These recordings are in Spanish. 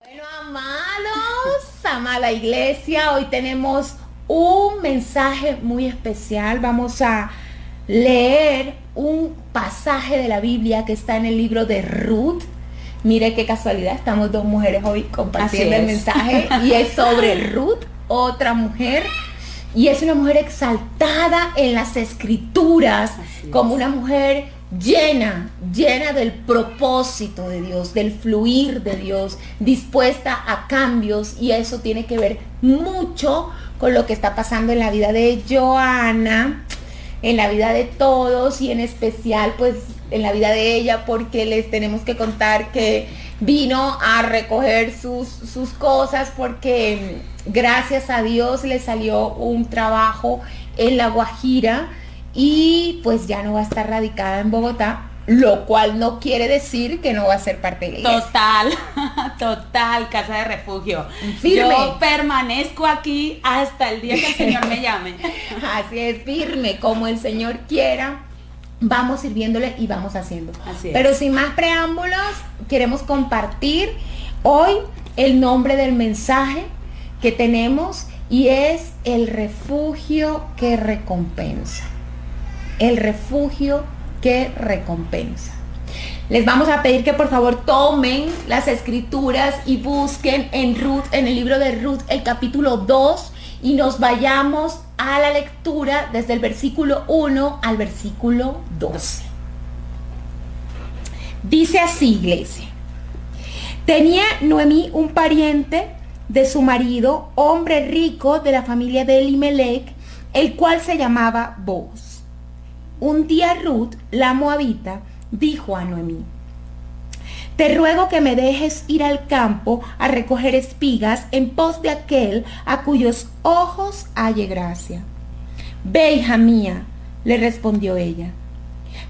Bueno, amada iglesia, hoy tenemos un mensaje muy especial. Vamos a leer un pasaje de la Biblia que está en el libro de Ruth. Mire qué casualidad, estamos dos mujeres hoy compartiendo el mensaje y es sobre Ruth, otra mujer. Y es una mujer exaltada en las escrituras, como una mujer llena del propósito de Dios, del fluir de Dios, dispuesta a cambios, y eso tiene que ver mucho con lo que está pasando en la vida de Joana, en la vida de todos y en especial pues en la vida de ella, porque les tenemos que contar que vino a recoger sus cosas porque gracias a Dios le salió un trabajo en La Guajira y pues ya no va a estar radicada en Bogotá, lo cual no quiere decir que no va a ser parte de la iglesia. Total, casa de refugio. Firme. Yo permanezco aquí hasta el día que el Señor me llame. Así es, firme, como el Señor quiera, vamos sirviéndole y vamos haciendo. Así es. Pero sin más preámbulos, queremos compartir hoy el nombre del mensaje que tenemos y es el refugio que recompensa. El refugio que recompensa. Les vamos a pedir que por favor tomen las escrituras y busquen en Ruth, en el libro de Ruth, el capítulo 2, y nos vayamos a la lectura desde el versículo 1 al versículo 12. Dice así, iglesia: tenía Noemí un pariente de su marido, hombre rico de la familia de Elimelech, el cual se llamaba Booz. Un día Ruth, la moabita, dijo a Noemí: te ruego que me dejes ir al campo a recoger espigas en pos de aquel a cuyos ojos halle gracia. Ve, hija mía, le respondió ella.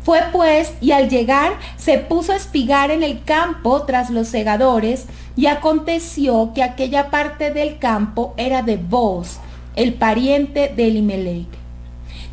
Fue pues, y al llegar se puso a espigar en el campo tras los segadores, y aconteció que aquella parte del campo era de Booz, el pariente de Elimelech.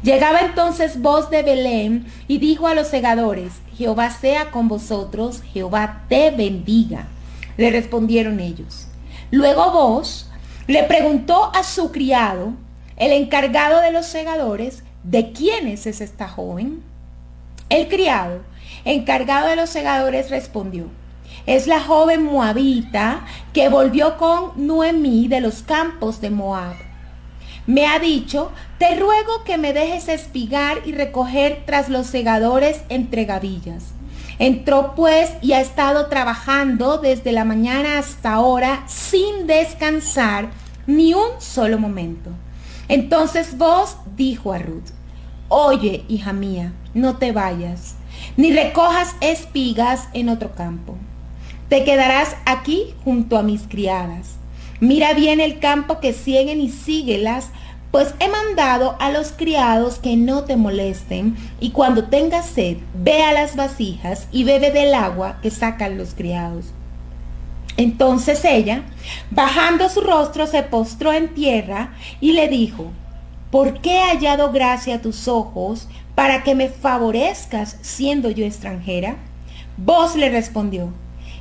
Llegaba entonces Booz de Belén y dijo a los segadores: Jehová sea con vosotros, Jehová te bendiga. Le respondieron ellos. Luego Booz le preguntó a su criado, el encargado de los segadores, ¿de quién es esta joven? El criado, encargado de los segadores, respondió: es la joven moabita que volvió con Noemí de los campos de Moab. Me ha dicho: te ruego que me dejes espigar y recoger tras los segadores entre gavillas. Entró pues y ha estado trabajando desde la mañana hasta ahora sin descansar ni un solo momento. Entonces Booz dijo a Ruth: oye, hija mía, no te vayas, ni recojas espigas en otro campo. Te quedarás aquí junto a mis criadas. Mira bien el campo que siguen y síguelas, pues he mandado a los criados que no te molesten, y cuando tengas sed, ve a las vasijas y bebe del agua que sacan los criados. Entonces ella, bajando su rostro, se postró en tierra y le dijo: ¿por qué he hallado gracia a tus ojos para que me favorezcas siendo yo extranjera? Booz le respondió: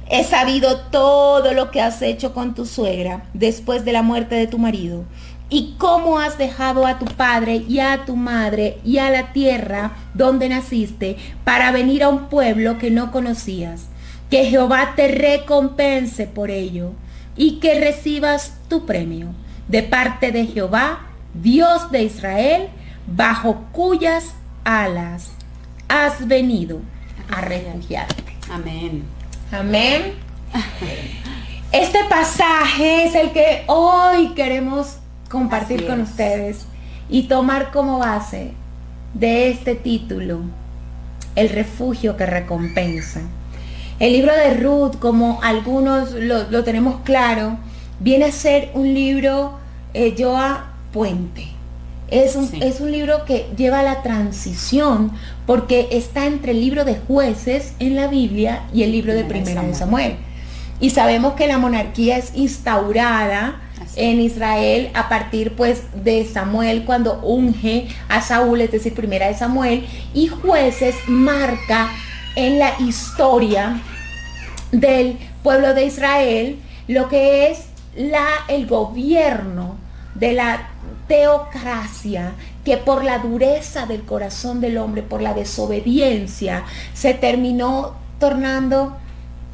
he sabido todo lo que has hecho con tu suegra después de la muerte de tu marido, y cómo has dejado a tu padre y a tu madre y a la tierra donde naciste para venir a un pueblo que no conocías. Que Jehová te recompense por ello y que recibas tu premio de parte de Jehová, Dios de Israel, bajo cuyas alas has venido a refugiarte. Amén. Amén. Este pasaje es el que hoy queremos compartir con ustedes y tomar como base de este título: el refugio que recompensa. El libro de Ruth, como algunos lo tenemos claro, viene a ser un libro, puente. Es un libro que lleva la transición porque está entre el libro de Jueces en la Biblia y el libro de Primera de Samuel. Y sabemos que la monarquía es instaurada en Israel a partir pues de Samuel, cuando unge a Saúl, es decir, Primera de Samuel, y Jueces marca en la historia del pueblo de Israel lo que es el gobierno de la teocracia, que por la dureza del corazón del hombre, por la desobediencia, se terminó tornando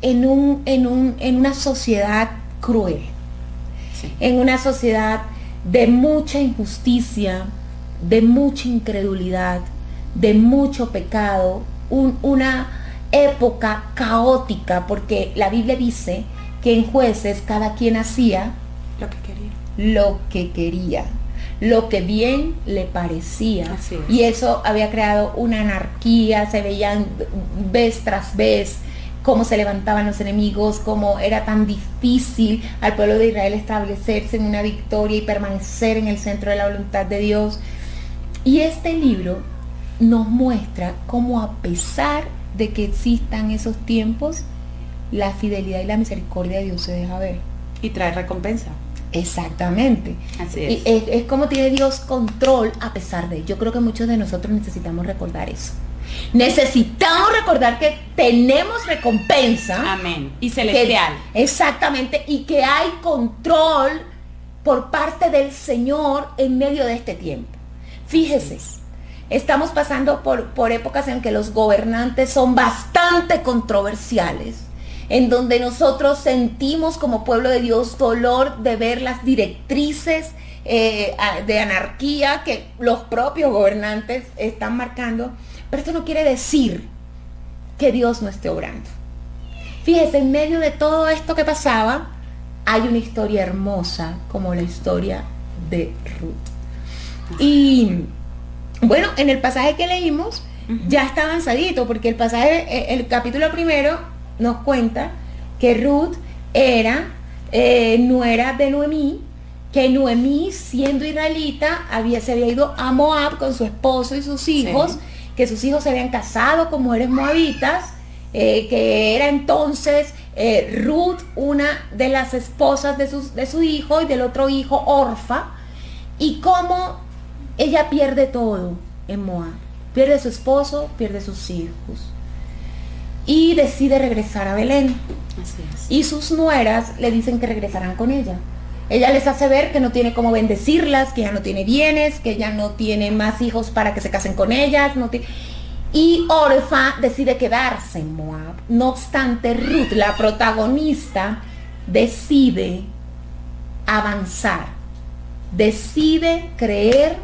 en una sociedad cruel, sí, en una sociedad de mucha injusticia, de mucha incredulidad, de mucho pecado, una época caótica, porque la Biblia dice que en Jueces cada quien hacía lo que quería, lo que bien le parecía, y eso había creado una anarquía. Se veían vez tras vez cómo se levantaban los enemigos, cómo era tan difícil al pueblo de Israel establecerse en una victoria y permanecer en el centro de la voluntad de Dios. Y este libro nos muestra cómo, a pesar de que existan esos tiempos, la fidelidad y la misericordia de Dios se deja ver. Y trae recompensa. Exactamente. Así es. Es como tiene Dios control a pesar de. Yo creo que muchos de nosotros necesitamos recordar eso. Necesitamos recordar que tenemos recompensa. Amén. Y celestial. Exactamente. Y que hay control por parte del Señor en medio de este tiempo. Fíjese, estamos pasando por épocas en que los gobernantes son bastante controversiales, en donde nosotros sentimos como pueblo de Dios dolor de ver las directrices de anarquía que los propios gobernantes están marcando, pero esto no quiere decir que Dios no esté obrando. Fíjese, en medio de todo esto que pasaba, hay una historia hermosa como la historia de Ruth. Y bueno, en el pasaje que leímos ya está avanzadito, porque el pasaje, el capítulo primero nos cuenta que Ruth era nuera de Noemí, que Noemí, siendo israelita, se había ido a Moab con su esposo y sus hijos, sí, que sus hijos se habían casado con mujeres moabitas, que era entonces Ruth una de las esposas de su hijo, y del otro hijo Orfa, y cómo ella pierde todo en Moab, pierde a su esposo, pierde a sus hijos, y decide regresar a Belén. Así es. Y sus nueras le dicen que regresarán con ella. Ella les hace ver que no tiene cómo bendecirlas, que ya no tiene bienes, que ya no tiene más hijos para que se casen con ellas. Y Orfa decide quedarse en Moab. No obstante, Ruth, la protagonista, decide avanzar. Decide creer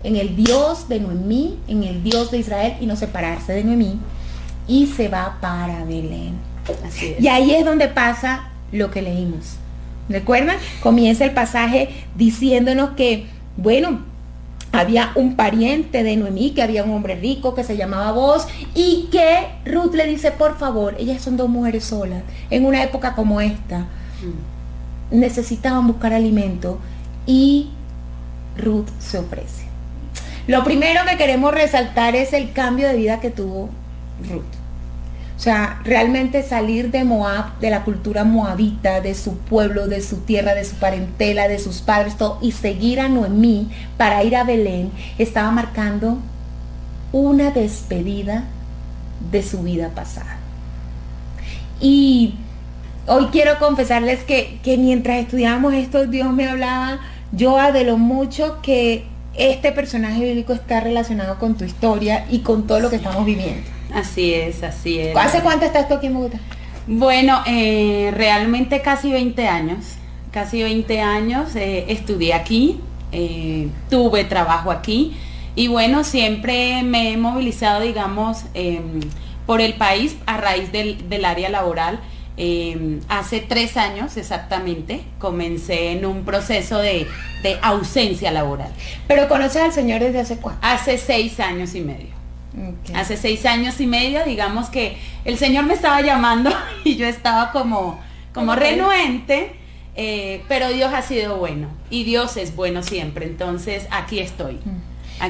en el Dios de Noemí, en el Dios de Israel, y no separarse de Noemí. Y se va para Belén. Así es. Y ahí es donde pasa lo que leímos. ¿Recuerdan? Comienza el pasaje diciéndonos que, bueno, había un pariente de Noemí, que había un hombre rico que se llamaba Boaz, y que Ruth le dice, por favor, ellas son dos mujeres solas, en una época como esta, necesitaban buscar alimento, y Ruth se ofrece. Lo primero que queremos resaltar es el cambio de vida que tuvo Ruth. O sea, realmente salir de Moab, de la cultura moabita, de su pueblo, de su tierra, de su parentela, de sus padres, todo, y seguir a Noemí para ir a Belén, estaba marcando una despedida de su vida pasada. Y hoy quiero confesarles que mientras estudiábamos esto, Dios me hablaba yo de lo mucho que este personaje bíblico está relacionado con tu historia y con todo lo que estamos viviendo. Así es, así es. ¿Hace cuánto estás tú aquí en Bogotá? Bueno, realmente casi 20 años. Casi 20 años estudié aquí, tuve trabajo aquí, y bueno, siempre me he movilizado, digamos, por el país a raíz del área laboral. Hace 3 años exactamente comencé en un proceso de ausencia laboral. ¿Pero conoces al Señor desde hace cuánto? Hace 6 años y medio. Okay. Hace 6 años y medio, digamos que el Señor me estaba llamando y yo estaba como renuente, pero Dios ha sido bueno y Dios es bueno siempre, entonces aquí estoy.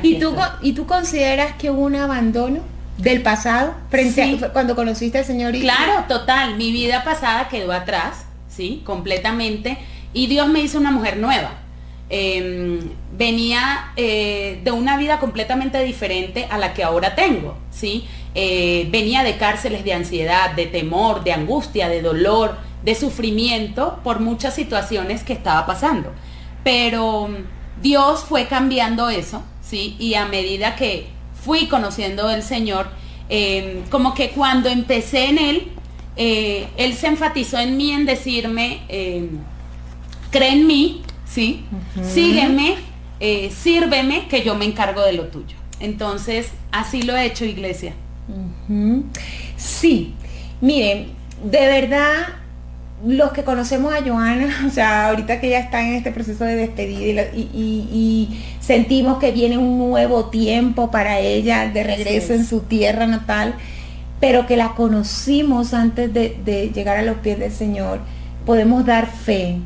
¿Y tú consideras que hubo un abandono del pasado frente a cuando conociste al Señor? Claro, total, mi vida pasada quedó atrás, sí, completamente, y Dios me hizo una mujer nueva. Venía de una vida completamente diferente a la que ahora tengo, ¿sí? Venía de cárceles de ansiedad, de temor, de angustia, de dolor, de sufrimiento por muchas situaciones que estaba pasando. Pero Dios fue cambiando eso, ¿sí? Y a medida que fui conociendo del Señor, como que cuando empecé en Él se enfatizó en mí en decirme, cree en mí, ¿sí? Sígueme, sírveme, que yo me encargo de lo tuyo. Entonces, así lo he hecho, iglesia. Sí, miren, de verdad, los que conocemos a Joana, o sea, ahorita que ella está en este proceso de despedida y sentimos que viene un nuevo tiempo para ella de regreso en su tierra natal, pero que la conocimos antes de llegar a los pies del Señor, podemos dar fe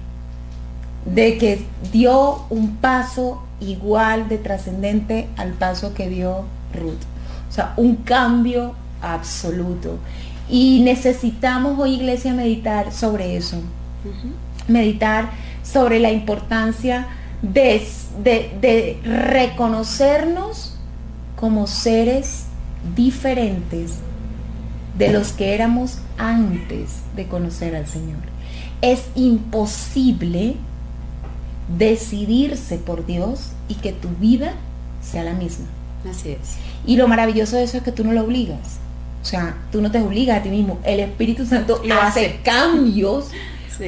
de que dio un paso igual de trascendente al paso que dio Ruth. O sea, un cambio absoluto. Y necesitamos hoy, iglesia, meditar sobre eso. Meditar sobre la importancia de reconocernos como seres diferentes de los que éramos antes de conocer al Señor. Es imposible decidirse por Dios y que tu vida sea la misma. Así es. Y lo maravilloso de eso es que tú no lo obligas. O sea, tú no te obligas a ti mismo. El Espíritu Santo lo hace cambios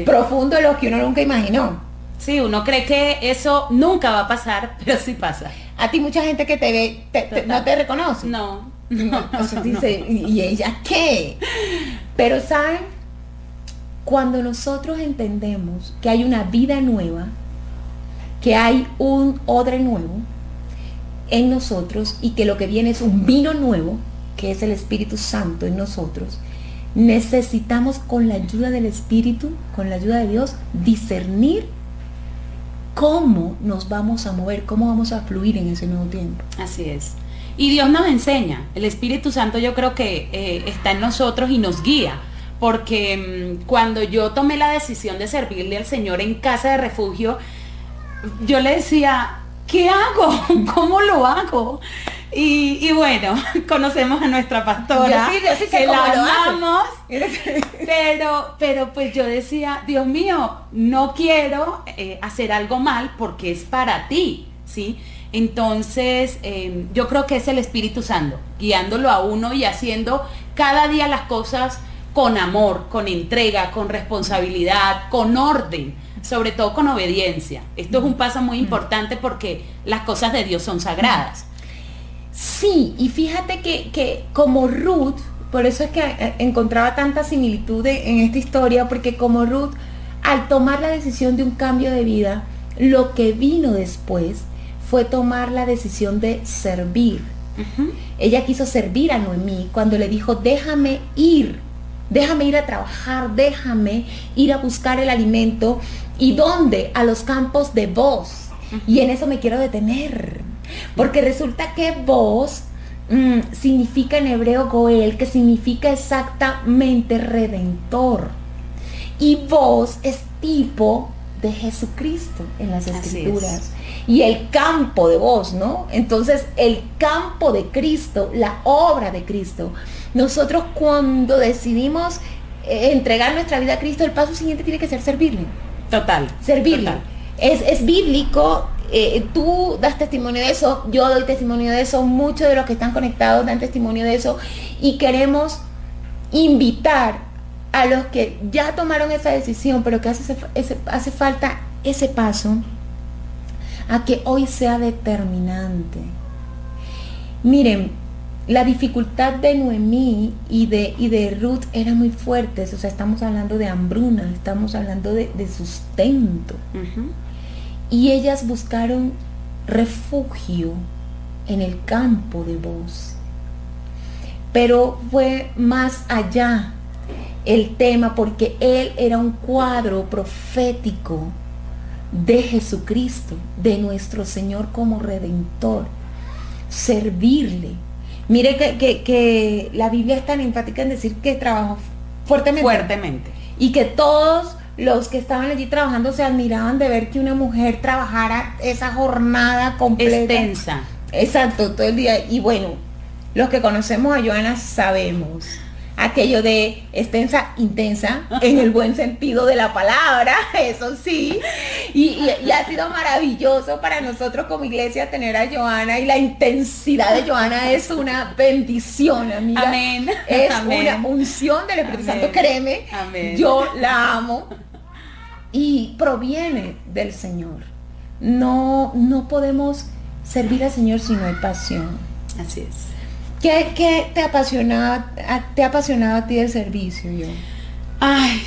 profundos de los que uno nunca imaginó. Sí, uno cree que eso nunca va a pasar, pero sí pasa. A ti mucha gente que te ve, no te reconoce. No. Entonces dice, ¿y ella qué? Pero ¿saben? Cuando nosotros entendemos que hay una vida nueva, que hay un odre nuevo en nosotros y que lo que viene es un vino nuevo, que es el Espíritu Santo en nosotros, necesitamos, con la ayuda del Espíritu, con la ayuda de Dios, discernir cómo nos vamos a mover, cómo vamos a fluir en ese nuevo tiempo. Así es. Y Dios nos enseña. El Espíritu Santo, yo creo que está en nosotros y nos guía. Porque cuando yo tomé la decisión de servirle al Señor en Casa de Refugio, yo le decía, ¿qué hago? ¿Cómo lo hago? Y bueno, conocemos a nuestra pastora, sí, que la amamos, pero pues yo decía, Dios mío, no quiero hacer algo mal porque es para ti, ¿sí? Entonces, yo creo que es el Espíritu Santo, guiándolo a uno y haciendo cada día las cosas con amor, con entrega, con responsabilidad, con orden, sobre todo con obediencia. Esto es un paso muy importante porque las cosas de Dios son sagradas. Sí, y fíjate que como Ruth, por eso es que encontraba tanta similitud en esta historia, porque como Ruth, al tomar la decisión de un cambio de vida, lo que vino después fue tomar la decisión de servir. Ella quiso servir a Noemí cuando le dijo, déjame ir a trabajar, déjame ir a buscar el alimento. ¿Y dónde? A los campos de Boz. Y en eso me quiero detener. Porque resulta que Boz significa en hebreo Goel, que significa exactamente redentor. Y Boz es tipo de Jesucristo en las Escrituras. Y el campo de Boz, ¿no? Entonces, el campo de Cristo, la obra de Cristo. Nosotros cuando decidimos entregar nuestra vida a Cristo, el paso siguiente tiene que ser servirle. Total. Servirle. Total. Es bíblico. Tú das testimonio de eso, yo doy testimonio de eso, muchos de los que están conectados dan testimonio de eso, y queremos invitar a los que ya tomaron esa decisión, pero que hace falta ese paso, a que hoy sea determinante. Miren, la dificultad de Noemí y de Ruth eran muy fuertes. O sea, estamos hablando de hambruna, estamos hablando de sustento. Y ellas buscaron refugio en el campo de Boz. Pero fue más allá el tema, porque él era un cuadro profético de Jesucristo, de nuestro Señor como Redentor. Servirle. Mire que la Biblia es tan enfática en decir que trabajó fuertemente. Y que todos los que estaban allí trabajando se admiraban de ver que una mujer trabajara esa jornada completa. Extensa. Exacto, todo el día. Y bueno, los que conocemos a Joana sabemos aquello de extensa, intensa, en el buen sentido de la palabra, eso sí, y ha sido maravilloso para nosotros como iglesia tener a Joana, y la intensidad de Joana es una bendición, amiga. Amén. Es Amén. una unción del Espíritu Amén. Santo, créeme, Amén. yo la amo, y proviene del Señor. No podemos servir al Señor si no hay pasión. Así es. ¿Qué te ha apasionado a ti del servicio, yo? Ay,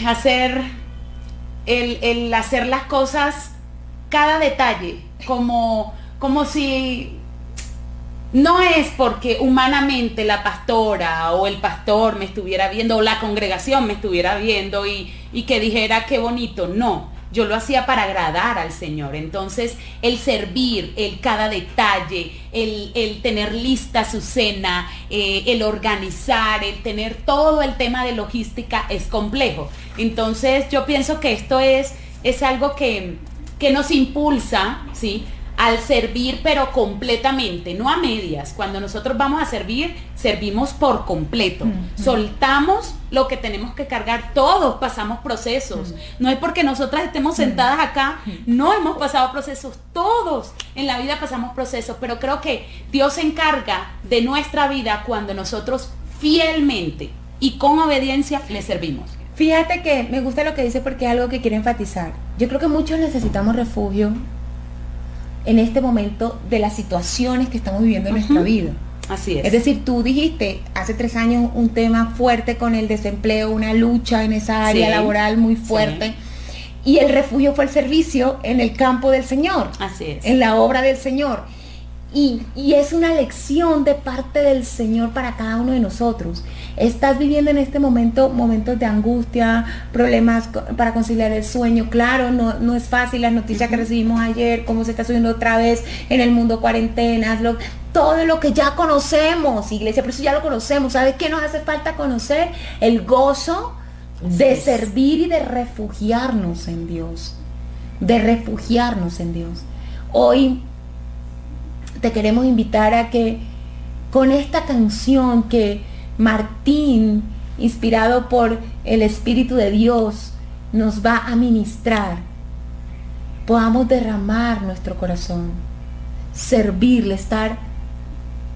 el hacer las cosas, cada detalle, como si no es porque humanamente la pastora o el pastor me estuviera viendo o la congregación me estuviera viendo y que dijera qué bonito, no. Yo lo hacía para agradar al Señor. Entonces, el servir, el cada detalle, el tener lista su cena, el organizar, el tener todo el tema de logística es complejo. Entonces, yo pienso que esto es algo que nos impulsa, ¿sí?, al servir, pero completamente, no a medias. Cuando nosotros vamos a servir, servimos por completo. Soltamos lo que tenemos que cargar. Todos pasamos procesos. No es porque nosotras estemos sentadas acá, no hemos pasado procesos. Todos en la vida pasamos procesos, pero creo que Dios se encarga de nuestra vida cuando nosotros fielmente y con obediencia le servimos. Fíjate que me gusta lo que dice porque es algo que quiero enfatizar. Yo creo que muchos necesitamos refugio en este momento de las situaciones que estamos viviendo en nuestra vida. Así es. Es decir, tú dijiste hace 3 años un tema fuerte con el desempleo, una lucha en esa área laboral muy fuerte. Sí. Y el refugio fue el servicio en el campo del Señor. Así es. En la obra del Señor. Y es una lección de parte del Señor para cada uno de nosotros. Estás viviendo en este momento momentos de angustia, problemas para conciliar el sueño. Claro, no es fácil. Las noticias que recibimos ayer, cómo se está subiendo otra vez en el mundo cuarentenas, todo lo que ya conocemos, iglesia, pero eso ya lo conocemos. ¿Sabes qué nos hace falta conocer? El gozo de servir y de refugiarnos en Dios. De refugiarnos en Dios. Hoy te queremos invitar a que con esta canción que Martín, inspirado por el Espíritu de Dios, nos va a ministrar, podamos derramar nuestro corazón, servirle, estar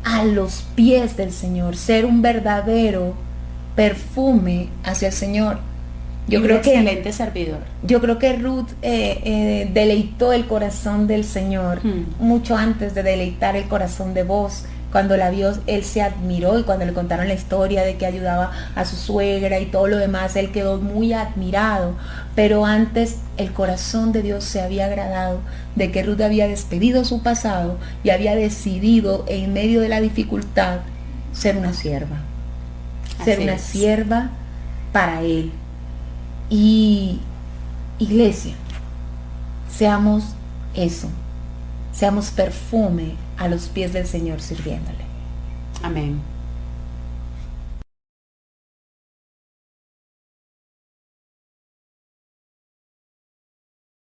a los pies del Señor, ser un verdadero perfume hacia el Señor. Yo creo que excelente servidor. Yo creo que Ruth deleitó el corazón del Señor mucho antes de deleitar el corazón de Boaz. Cuando la vio, él se admiró, y cuando le contaron la historia de que ayudaba a su suegra y todo lo demás, él quedó muy admirado. Pero antes el corazón de Dios se había agradado de que Ruth había despedido su pasado y había decidido en medio de la dificultad ser una sierva. Ser una sierva para él. Y iglesia, seamos eso, seamos perfume a los pies del Señor sirviéndole. Amén.